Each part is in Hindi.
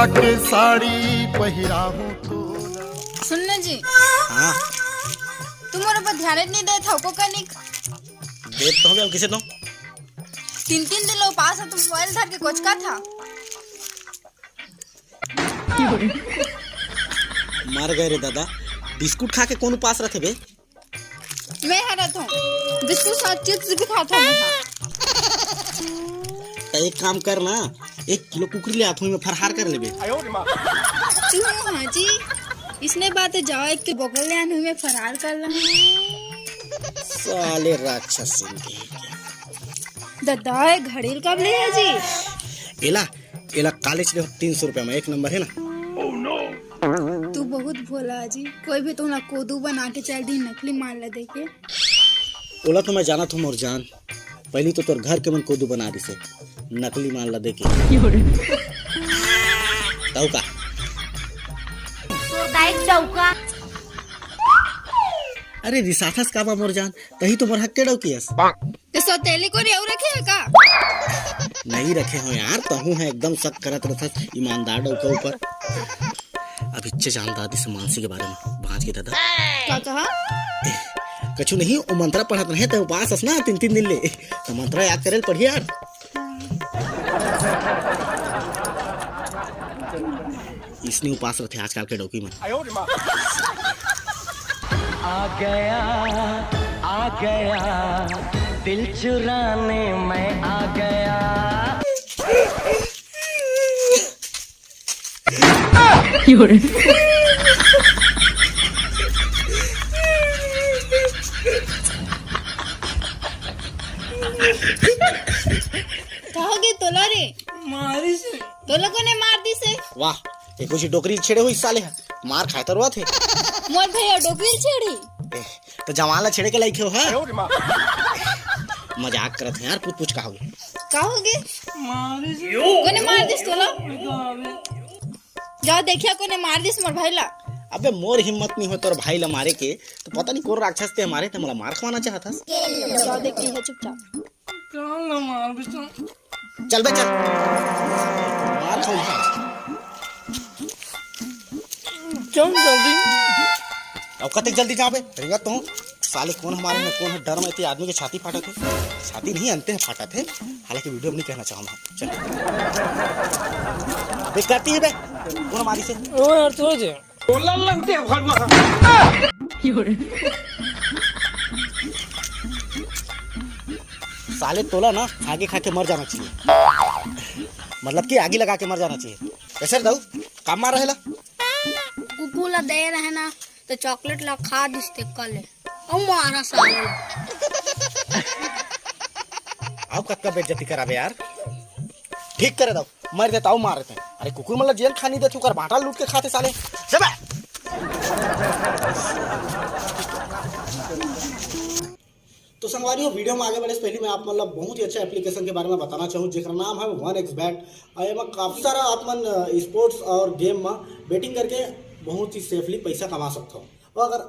के साड़ी पहिराहूं तो। सुनना जी, हाँ तुम्हारे ऊपर ध्यान नहीं दे था को कनिक देख तो हम किसे दो 3 दिन लोग पास है, तुम मोबाइल धर के कुछ का था। मर गए रे दादा। बिस्कुट खा के कौन उपास रखे बे? मैं हरा था बिस्कुट साथ चिप्स भी खाता हूँ। तो एक काम कर ना, 1 किलो कुकरी ले आथू में फरहार कर लेबे। हाँ जी, इसने बात है जाओ एक के बगल ले आने में फरार कर ला। साले राक्षस सिंह के दादा घड़ील कब ले है जी? एला एला कॉलेज ले 300 रुपया में 1 नंबर है ना। तू बहुत भोला जी, कोई भी तुमला कोदू बना के चल दी नकली मान ला देखे। ओला तो मैं जाना था मोर जान, पहली तो तोर घर के मन कोदू बना दी से नकली मान ला देके ताऊ का चौका। अरे रिसाथस का बा मोर जान, तही तो मोर हक के डौ कियस तो सौतेली को रेऊ रखे है का? नहीं रखे हो यार, तहू है एकदम शक करत रहथस ईमानदार डौ के ऊपर। अब इच्छे जान दादी से मानसी के बारे में भांज के दादा क्या कहा? कछु नहीं, वो मंत्रा पढ़त रहे तो उपास हस ना 3 दिन ले, तो मंत्रा याद करे पढ़ी यार। इसने उपास रखे आजकल के डौकी में। आ गया दिल चुराने मैं आ गया। कहोगे तोला रे मारी से तोला को ने मार दी से? वाह, एक कुछ डोकरी छेड़े हुई साले है, मार खाए तो रुआ थे। मोर भैया डोकरी छेड़ी तो जवाला छेड़े के लाइक हो है। मजाक करत हैं यार, पूछ कहोगे मारी से कोने मार दिस तोला? जाओ देखिया कोने मार दिस मोर भाईला। अबे मोर हिम्मत नहीं हो तोर भाई ला मारे के, तो पता नहीं कौन राक्षस थे हमारे, तो मला मार खवाना चाहता। जाओ देखती है चुपचाप। कौन ना मार बिस्कुट चल बे चल, मार खाऊ। क्यों जल्दी? अब कतक जल्दी जाओ बे, रिंगत तो साले कौन हमारे में कौन है, डर में आदमी के छाती फाटा थे, छाती नहीं अंते हैं फाटा थे। हालांकि वीडियो में नहीं कहना चाहूँगा। चल बे करती है बे कौन हमारी से। ओ यार थोड़े जे बोला लगते हैं भगवान। साले तोला ना आगे खा के मर जाना चाहिए, मतलब कि आगे लगा के मर जाना चाहिए। कैसे दाऊ काम मार रहेला? कुकू ला दे रहे ना तो चॉकलेट ला खा दिसते कल और मारा साले। अब कत्का बेइज्जती करावे यार, ठीक करे दाऊ, मर देता हूँ मार देते। अरे कुकुर मतलब जेल खानी दे कर भाटा लूट के खाते साले। चल तो संगवारियों, वीडियो में आगे बढ़े से पहले मैं आप मतलब बहुत ही अच्छा एप्लीकेशन के बारे में बताना चाहूँ, जिसका नाम है 1xBet। एम काफ़ी सारा आप मन स्पोर्ट्स और गेम में बेटिंग करके बहुत ही सेफली पैसा कमा सकते हो। और अगर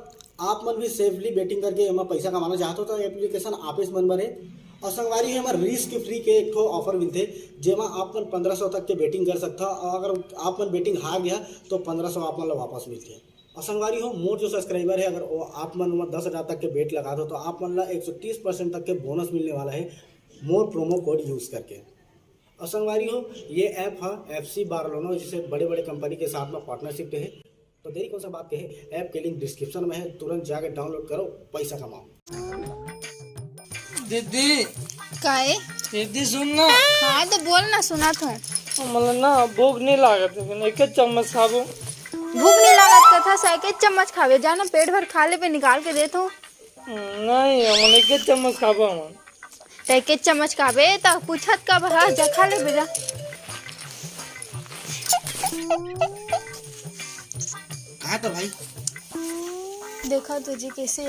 आप मन भी सेफली बेटिंग करके एम पैसा कमाना चाहते हो तो एप्लीकेशन आप इस मन बने। और संगवारी है हमारे रिस्क फ्री के एक ऑफर मिलते, जेमा आप मन 1500 तक के बेटिंग कर सकता। और अगर आप मन बेटिंग हार गया तो 1500 आप मन वापस मिलती है। और संगवारी हो मोर जो सब्सक्राइबर है, अगर वो आप मन 10,000 तक के बेट लगा दो तो आप मन ला 130% तक के बोनस मिलने वाला है मोर प्रोमो कोड यूज़ करके। और संगवारी हो ये ऐप है FC बार्लोनो, जिसे बड़े बड़े कंपनी के साथ में पार्टनरशिप है। तो देरी कौन सा बात कहे, ऐप के लिंक डिस्क्रिप्शन में है, तुरंत जाके डाउनलोड करो, पैसा कमाओ। दीदी काहे? दीदी सुन ना। हाँ तो बोल ना, सुना था। मतलब ना भूख नहीं लागत है, एक चम्मच खाबो। भूख नहीं लागत कथा साइकिल चम्मच खावे जाना, पेट भर खा ले पे निकाल के देता हूँ। नहीं हम एक चम्मच खाबो। हम एक चम्मच खावे तो पूछत का भरा जा खा ले बेजा। कहा था भाई? देखा तुझे कैसे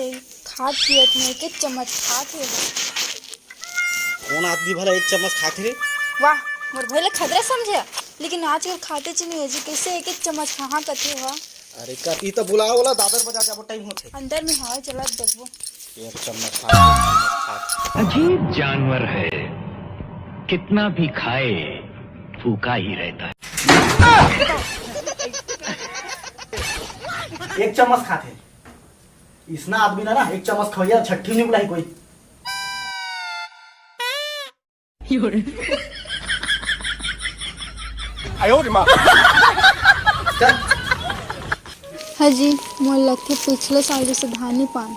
खात पियत में एक चम्मच खात है। कौन आदमी भला 1 चम्मच खाते रे? वाह, मोर भले खतरा समझे, लेकिन आजकल खाते नहीं है जी, कैसे एक चम्मच कहाँ कथे हुआ। अरे कती तो बुलाओ बोला दादर बजा जाबो टाइम होते। अंदर में हवा चलत देखबो। 1 चम्मच खा। अजीब जानवर है, कितना भी खाए फूका ही रहता है। एक चम्मच खाते इसना आदमी ना एक चम्मच खवैया छठी नहीं बुलाई कोई। चल हाँ जी मोर लगते पिछले साल जैसे धान नहीं पान।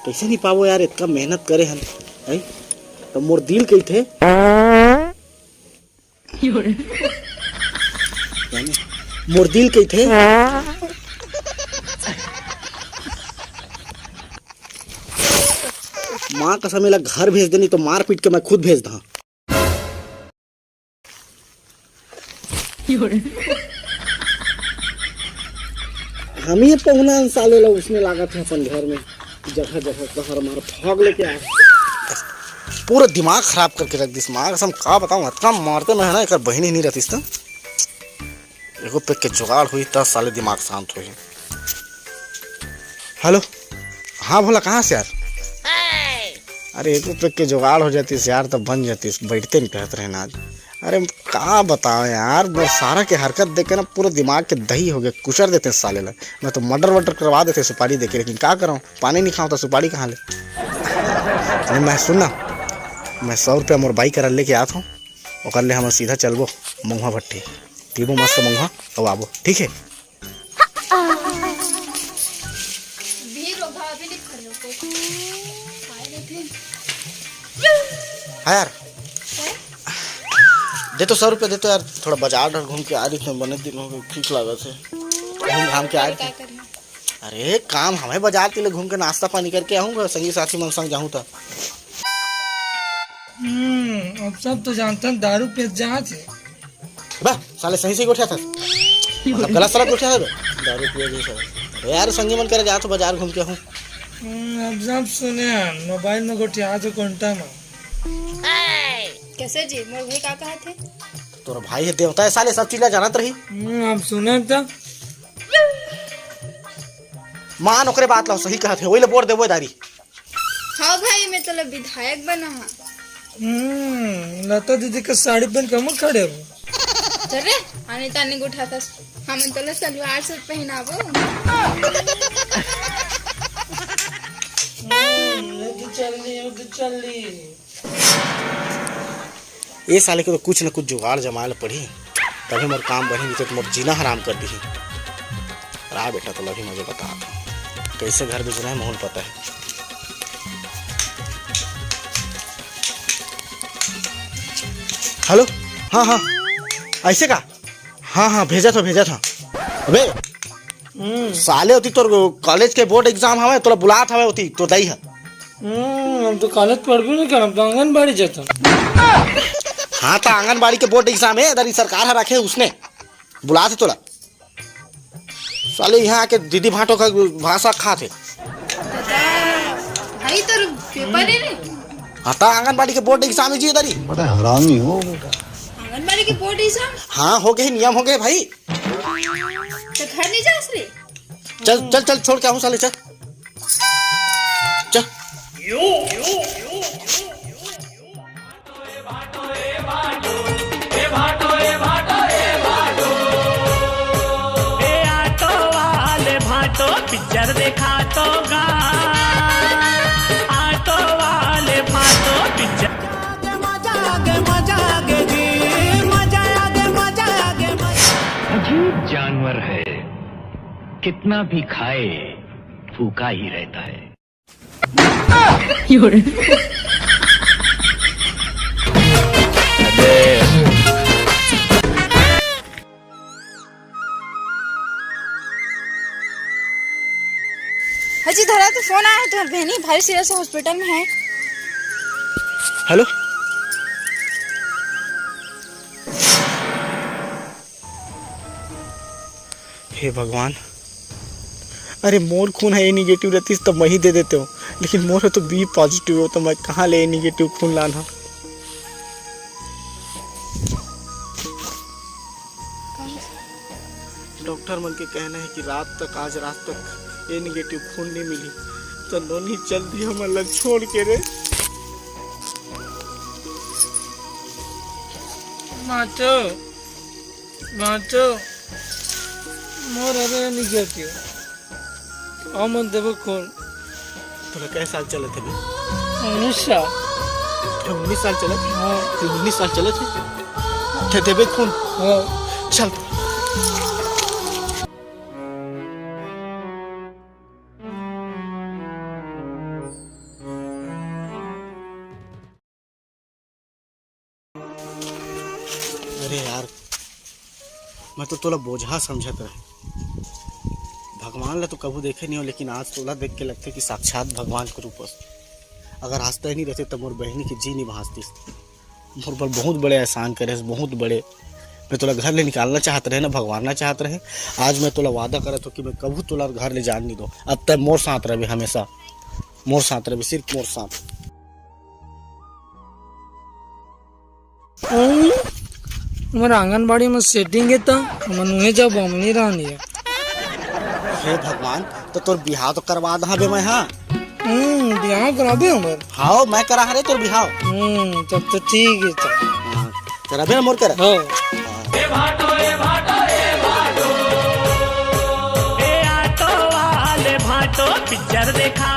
कैसे नहीं पावो यार, इतना मेहनत करे हम है तो मोर दिल कही थे मोर दिल कही थे माँ कसम मेला घर भेज देनी तो मार पीट के मैं खुद भेज दा। हम ही पहुना साले लोग उसमें लागत है अपन घर में जगह जगह कहर मार भाग लेके आए, पूरा दिमाग खराब करके रख दिस। माँ कसम का बताऊँ इतना मारते मैं है ना, एक बहन ही नहीं रहती तो एगो पे के जुगाड़ हुई तब साले दिमाग शांत हुई। हेलो हाँ भोला कहाँ से यार? अरे एक पे के जुगाड़ हो जाती यार तब बन जाती, बैठते नहीं कहते रहे ना आज। अरे कहाँ बताओ यार, वो सारा के हरकत देख के ना पूरा दिमाग के दही हो गया, कुचर देते साले ला। मैं तो मर्डर वर्डर करवा देते सुपारी देके, लेकिन क्या करूँ पानी नहीं खाऊँ तो सुपारी कहाँ ले। अरे मैं सुनना, मैं 100 रुपया मोर बाइक कर लेके आता हूँ और ले हम सीधा चलबो महुआ भट्टी तीबो मस्त महुआ और आबो, ठीक है? हाँ यार दे तो 100 रुपया दे तो यार, थोड़ा बाजार घूम के आ रही थे, बने दिन हो गए ठीक लगा थे घूम घाम के आ रही थी। अरे काम हमें बाजार के लिए घूम के नाश्ता पानी करके आऊँगा, संगी साथी मन संग जाऊँ तो। अब सब तो जानते हैं दारू पे जहाँ थे बा साले सही से उठा था, मतलब गलत सलत उठा था दारू पिए जैसा। अरे यार संगी मन करे जा तो बाजार घूम के आऊँ। अब सब सुने मोबाइल में गोटिया तो घंटा में कैसे जी मोर भाई का कहा थे? तोरा भाई है देवता है साले, सब चीजें जानत रही। अब सुने तो मान ओकरे बात ला सही कहत है, वही ले वोट देबो दारी। हाँ भाई मैं तो विधायक बना हाँ। लता दीदी का साड़ी पहन कम खड़े हो चल रे आने ताने को उठाता हम तो सलवार सूट पहनाबो। ये साले को तो कुछ न कुछ जुगाड़ जमाए पड़ी तभी मोर काम बनी, तो मोर जीना हराम कर दी। रहा बेटा तो लभी मुझे बता कैसे घर बेचना है, मोहन पता है। हेलो हाँ हाँ ऐसे का हाँ हाँ भेजा था। अबे साले होती तो कॉलेज के बोर्ड एग्जाम हवे तोला बुलात हवे होती तो दई है। हम तो कॉलेज पढ़बे नहीं करम तो आंगनबाड़ी जाता। हाँ तो आंगनबाड़ी के बोर्ड एग्जाम है इधर सरकार है रखे, उसने बुला थे तोला। साले यहाँ आके दीदी भाटो का भाषा खाते भाई तो पेपर है रे। हाँ तो आंगनबाड़ी के बोर्ड एग्जाम है जी इधर ही। बड़ा हरामी हो बेटा। आंगनबाड़ी के बोर्ड एग्जाम? हाँ हो गए नियम हो गए भाई। तो घर नहीं जा असली? चल चल चल छोड़ के आऊँ साले, चल चल। पिक्चर देखा तो ऑटो वाले भाटो पिक्चर अजीब जानवर है, कितना भी खाए भूखा ही रहता है। हाजी धरा तो फोन आया है, तुम्हारी बहनी भाई सीरियस हॉस्पिटल में है। हेलो हे भगवान, अरे मोर खून है ए निगेटिव रहती तब मैं ही दे देते हो, लेकिन मोर है तो बी पॉजिटिव हो तो मैं कहाँ ले ए निगेटिव खून लाना। डॉक्टर मन के कहना है कि आज रात तक ए निगेटिव खून नहीं मिली तो नोनी चल दी हमारा छोड़ के रे। भांचो मोर अरे नहीं कहती हम देव कौन तोरा कैसे साल चले थे 19 साल 19 साल चले थे हाँ 19 साल चले थे देवे खून हाँ चल अरे यार मैं तो तोला बोझा समझत रहे भगवान ला तो कभी देखे नहीं हो लेकिन आज तोला देख के लगते कि साक्षात भगवान के रूप अगर हंसते नहीं रहते तो मोर बहनी की जी नहीं भांसतीस मोर पर बहुत बड़े एहसान करे बहुत बड़े मैं तोला घर ले निकालना चाहत रहे ना भगवानना चाहत रहे आज मैं तोला वादा करत हो कि मैं कभी तोला घर ले जान नहीं दो अब तक मोर साथ रहे हमेशा मोर साथ रहे सिर्फ मोर साथ हमारे आंगनबाड़ी में सेटिंग है तो मनुए जब हमनी रहनी है हे भगवान तो तोर बिहाव तो करवा दहा बे मैं हाँ बिहार करा दे हमारे हाँ मैं करा रे तोर बिहाव तब तो ठीक है तो हाँ करा बे ना मोर कर हाँ पिक्चर देखा